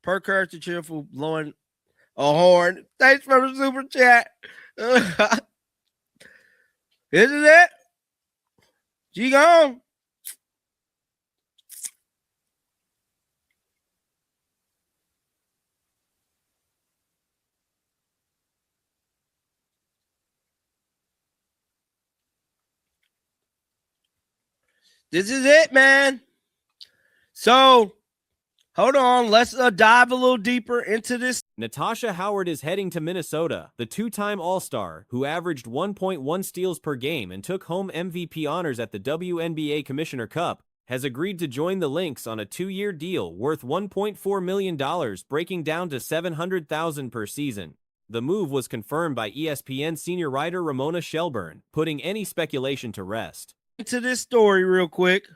Per character cheerful, blowing a horn. Thanks for the super chat. Isn't it? G gone. This is it, man. So, hold on. Let's dive a little deeper into this. Natasha Howard is heading to Minnesota. The two-time All-Star, who averaged 1.1 steals per game and took home MVP honors at the WNBA Commissioner Cup, has agreed to join the Lynx on a 2-year deal worth $1.4 million, breaking down to $700,000 per season. The move was confirmed by ESPN senior writer Ramona Shelburne, putting any speculation to rest. Into this story real quick.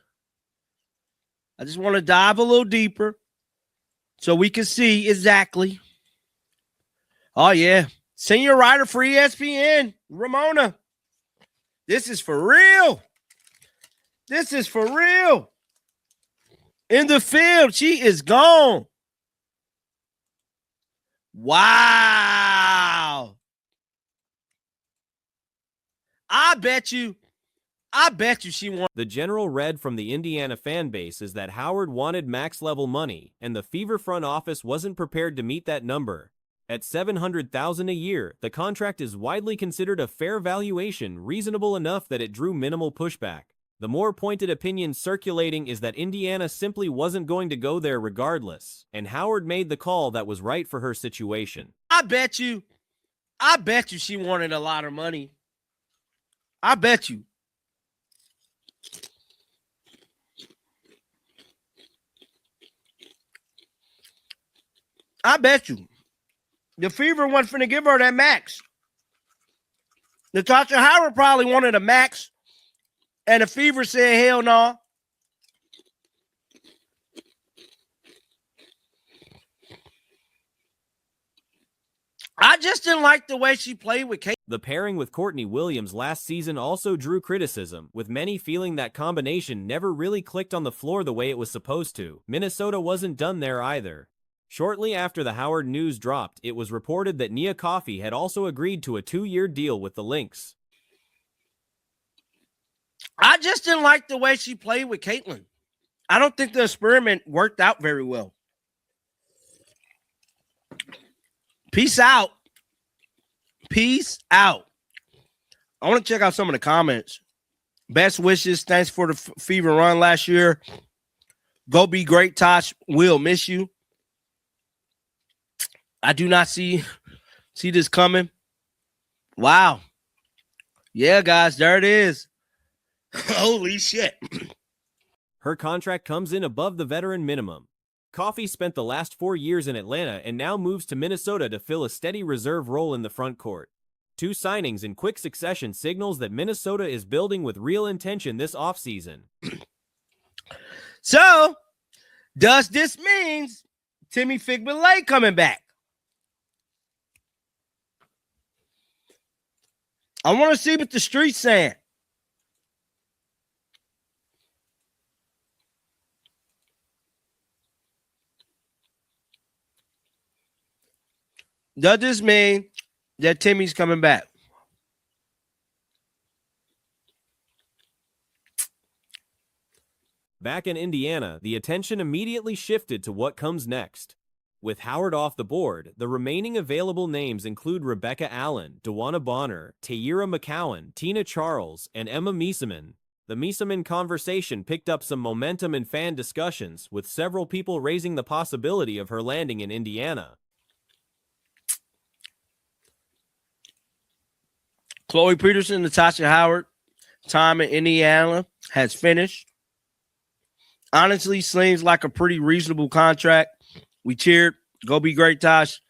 I just want to dive a little deeper so we can see exactly. Oh, yeah. Senior writer for ESPN, Ramona. This is for real. This is for real. In the field, she is gone. Wow. I bet you she won. The general read from the Indiana fan base is that Howard wanted max-level money, and the Fever front office wasn't prepared to meet that number. At $700,000 a year, the contract is widely considered a fair valuation, reasonable enough that it drew minimal pushback. The more pointed opinion circulating is that Indiana simply wasn't going to go there regardless, and Howard made the call that was right for her situation. I bet you she wanted a lot of money. I bet you. I bet you. The Fever wasn't finna give her that max. Natasha Howard probably wanted a max, and the Fever said, hell no. I just didn't like the way she played with Kate. The pairing with Courtney Williams last season also drew criticism, with many feeling that combination never really clicked on the floor the way it was supposed to. Minnesota wasn't done there either. Shortly after the Howard news dropped, it was reported that Nia Coffey had also agreed to a 2-year deal with the Lynx. I just didn't like the way she played with Caitlin. I don't think the experiment worked out very well. Peace out. Peace out. I want to check out some of the comments. Best wishes. Thanks for the Fever run last year. Go be great, Tosh. We'll miss you. I do not see this coming. Wow. Yeah, guys, there it is. Holy shit. Her contract comes in above the veteran minimum. Coffey spent the last 4 years in Atlanta and now moves to Minnesota to fill a steady reserve role in the front court. 2 signings in quick succession signals that Minnesota is building with real intention this offseason. So, does this mean Timmy Figbalay coming back? I want to see what the street's saying. Does this mean that Timmy's coming back? Back in Indiana, the attention immediately shifted to what comes next. With Howard off the board, the remaining available names include Rebecca Allen, Dewana Bonner, Tyra McCowan, Tina Charles, and Emma Mieseman. The Mieseman conversation picked up some momentum in fan discussions, with several people raising the possibility of her landing in Indiana. Chloe Peterson, Natasha Howard, time in Indiana has finished. Honestly, seems like a pretty reasonable contract. We cheered. Go be great, Tosh.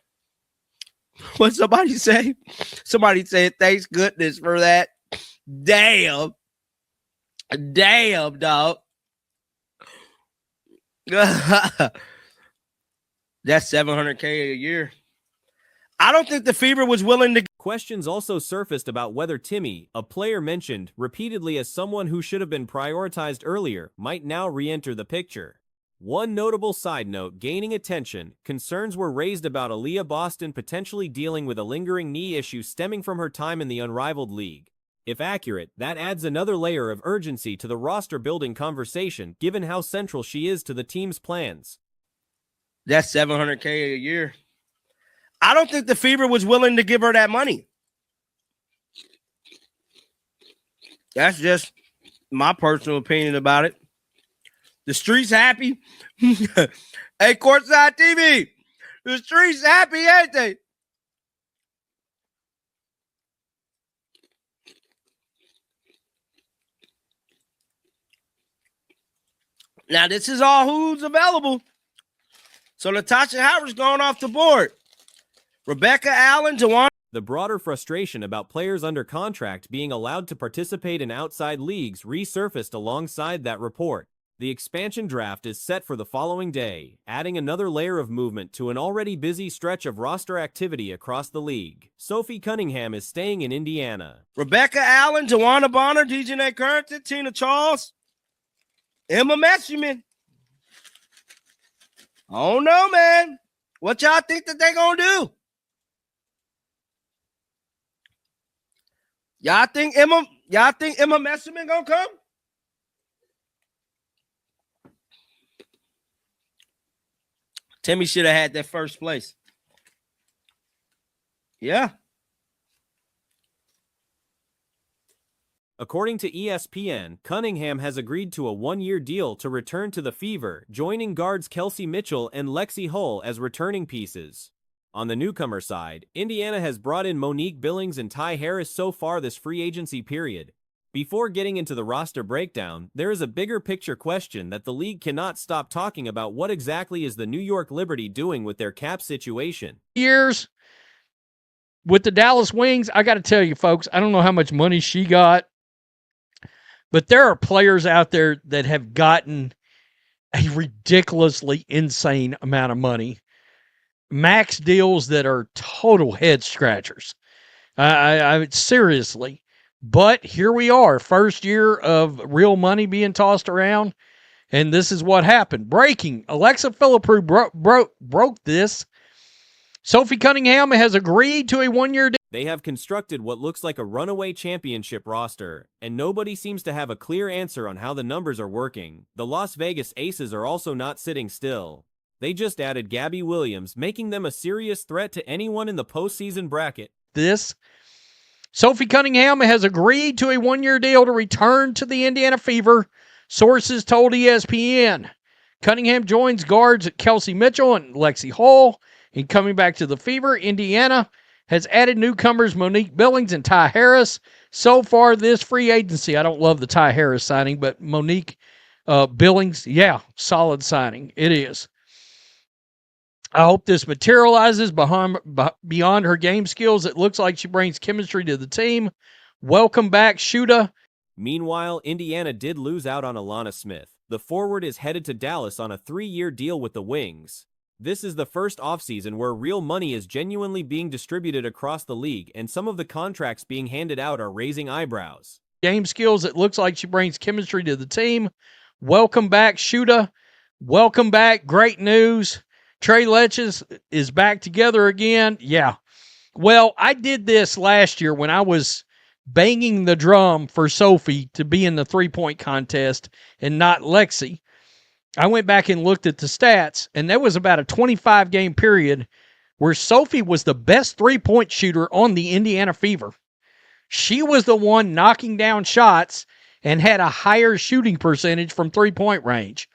What somebody say? Somebody said, thanks goodness for that. Damn. Damn, dog. That's $700K a year. I don't think the Fever was willing to. Questions also surfaced about whether Timmy, a player mentioned repeatedly as someone who should have been prioritized earlier, might now re-enter the picture. One notable side note gaining attention, concerns were raised about Aaliyah Boston potentially dealing with a lingering knee issue stemming from her time in the unrivaled league. If accurate, that adds another layer of urgency to the roster-building conversation, given how central she is to the team's plans. That's $700K a year. I don't think the Fever was willing to give her that money. That's just my personal opinion about it. The streets happy. Hey, Courtside TV, the streets happy, ain't they? Now, this is all who's available. So, Natasha Howard's going off the board. Rebecca Allen, Jawan. The broader frustration about players under contract being allowed to participate in outside leagues resurfaced alongside that report. The expansion draft is set for the following day, adding another layer of movement to an already busy stretch of roster activity across the league. Sophie Cunningham is staying in Indiana. Rebecca Allen, Joanna Bonner, DJ Currington, Tina Charles, Emma Messerman. I don't know, man. What y'all think that they gonna do? Y'all think Emma Messerman gonna come? Timmy should have had that first place. Yeah. According to ESPN, Cunningham has agreed to a one-year deal to return to the Fever, joining guards Kelsey Mitchell and Lexi Hull as returning pieces. On the newcomer side, Indiana has brought in Monique Billings and Ty Harris so far this free agency period. Before getting into the roster breakdown, there is a bigger picture question that the league cannot stop talking about: what exactly is the New York Liberty doing with their cap situation? Years with the Dallas Wings, I got to tell you, folks, I don't know how much money she got, but there are players out there that have gotten a ridiculously insane amount of money. Max deals that are total head scratchers. I seriously. But here we are, first year of real money being tossed around, and this is what happened. Breaking. Alexa Philippou broke this. Sophie Cunningham has agreed to a one-year deal. They have constructed what looks like a runaway championship roster, and nobody seems to have a clear answer on how the numbers are working. The Las Vegas Aces are also not sitting still. They just added Gabby Williams, making them a serious threat to anyone in the postseason bracket. Sophie Cunningham has agreed to a one-year deal to return to the Indiana Fever, sources told ESPN. Cunningham joins guards Kelsey Mitchell and Lexi Hull. In coming back to the Fever, Indiana has added newcomers Monique Billings and Ty Harris. So far this free agency, I don't love the Ty Harris signing, but Monique Billings, yeah, solid signing. It is. I hope this materializes beyond her game skills. It looks like she brings chemistry to the team. Welcome back, Shuda. Meanwhile, Indiana did lose out on Alana Smith. The forward is headed to Dallas on a 3-year deal with the Wings. This is the first offseason where real money is genuinely being distributed across the league, and some of the contracts being handed out are raising eyebrows. Game skills, it looks like she brings chemistry to the team. Welcome back, Shuda. Welcome back. Great news. Trey Letches is back together again. Yeah. Well, I did this last year when I was banging the drum for Sophie to be in the three-point contest and not Lexi. I went back and looked at the stats, and there was about a 25-game period where Sophie was the best three-point shooter on the Indiana Fever. She was the one knocking down shots and had a higher shooting percentage from three-point range.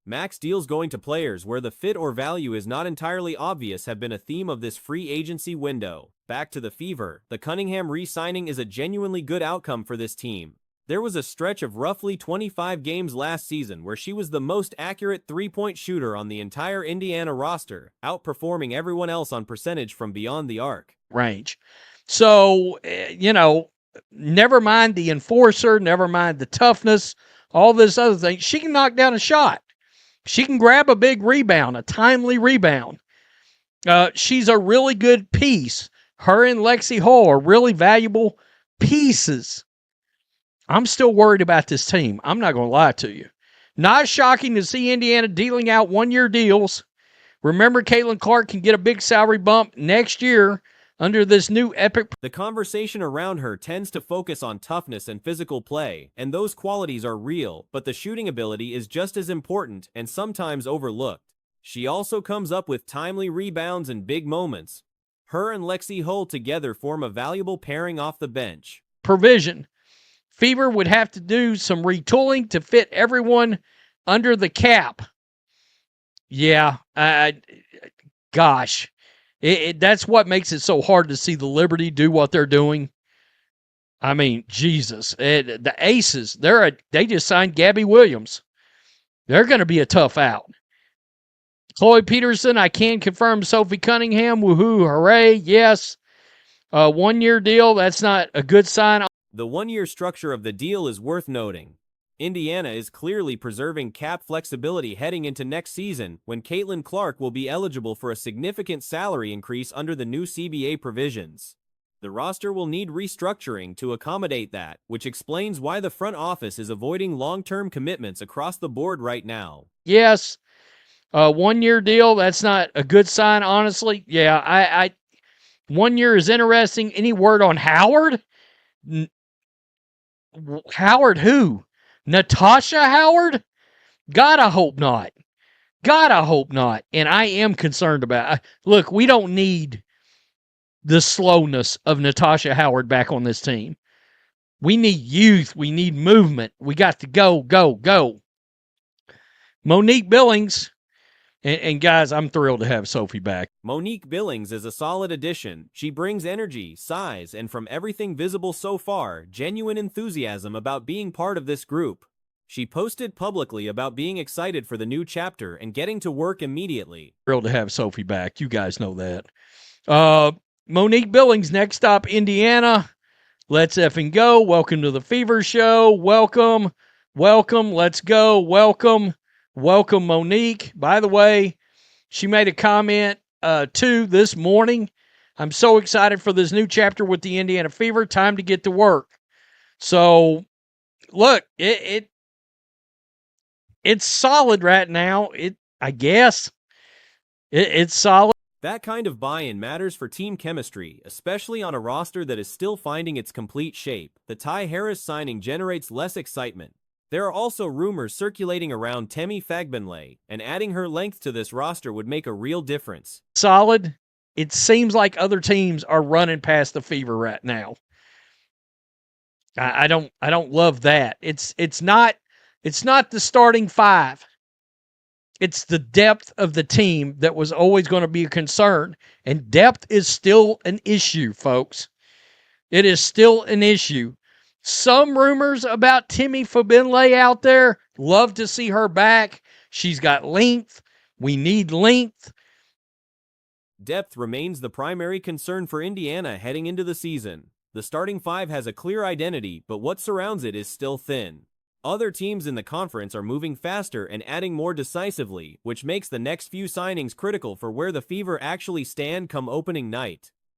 Max deals going to players where the fit or value is not entirely obvious have been a theme of this free agency window. Back to the Fever, the Cunningham re-signing is a genuinely good outcome for this team. There was a stretch of roughly 25 games last season where she was the most accurate three-point shooter on the entire Indiana roster, outperforming everyone else on percentage from beyond the arc. Range. So, never mind the enforcer, never mind the toughness, all this other thing. She can knock down a shot. She can grab a big rebound, a timely rebound. She's a really good piece. Her and Lexi Hull are really valuable pieces. I'm still worried about this team. I'm not going to lie to you. Not shocking to see Indiana dealing out one-year deals. Remember, Caitlin Clark can get a big salary bump next year under this new epic. The conversation around her tends to focus on toughness and physical play, and those qualities are real, but the shooting ability is just as important and sometimes overlooked. She also comes up with timely rebounds and big moments. Her and Lexi Hull together form a valuable pairing off the bench. Provision. Fever would have to do some retooling to fit everyone under the cap. Yeah, gosh. That's what makes it so hard to see the Liberty do what they're doing. I mean, Jesus. The Aces, they just signed Gabby Williams. They're going to be a tough out. Chloe Peterson, I can confirm Sophie Cunningham. Woohoo, hooray, yes. 1-year deal, that's not a good sign. The one-year structure of the deal is worth noting. Indiana is clearly preserving cap flexibility heading into next season when Caitlin Clark will be eligible for a significant salary increase under the new CBA provisions. The roster will need restructuring to accommodate that, which explains why the front office is avoiding long-term commitments across the board right now. Yes, 1-year deal, that's not a good sign, honestly. Yeah, I 1 year is interesting. Any word on Howard? Howard who? Natasha Howard? God, I hope not. God, I hope not. And I am concerned about it. Look, we don't need the slowness of Natasha Howard back on this team. We need youth. We need movement. We got to go, go, go. Monique Billings. And guys, I'm thrilled to have Sophie back. Monique Billings is a solid addition. She brings energy, size, and from everything visible so far, genuine enthusiasm about being part of this group. She posted publicly about being excited for the new chapter and getting to work immediately. Thrilled to have Sophie back. You guys know that. Monique Billings, next stop, Indiana. Let's effing go. Welcome to the Fever Show. Welcome. Welcome. Let's go. Welcome. Welcome, Monique. By the way, she made a comment, too, this morning. I'm so excited for this new chapter with the Indiana Fever. Time to get to work. So, look, it's solid right now. I guess. It's solid. That kind of buy-in matters for team chemistry, especially on a roster that is still finding its complete shape. The Ty Harris signing generates less excitement. There are also rumors circulating around Temi Fagbenle, and adding her length to this roster would make a real difference. Solid. It seems like other teams are running past the Fever right now. I don't love that. It's not the starting five. It's the depth of the team that was always going to be a concern, and depth is still an issue, folks. It is still an issue. Some rumors about Temi Fagbenle out there. Love to see her back. She's got length. We need length. Depth remains the primary concern for Indiana heading into the season. The starting five has a clear identity, but what surrounds it is still thin. Other teams in the conference are moving faster and adding more decisively, which makes the next few signings critical for where the Fever actually stand come opening night.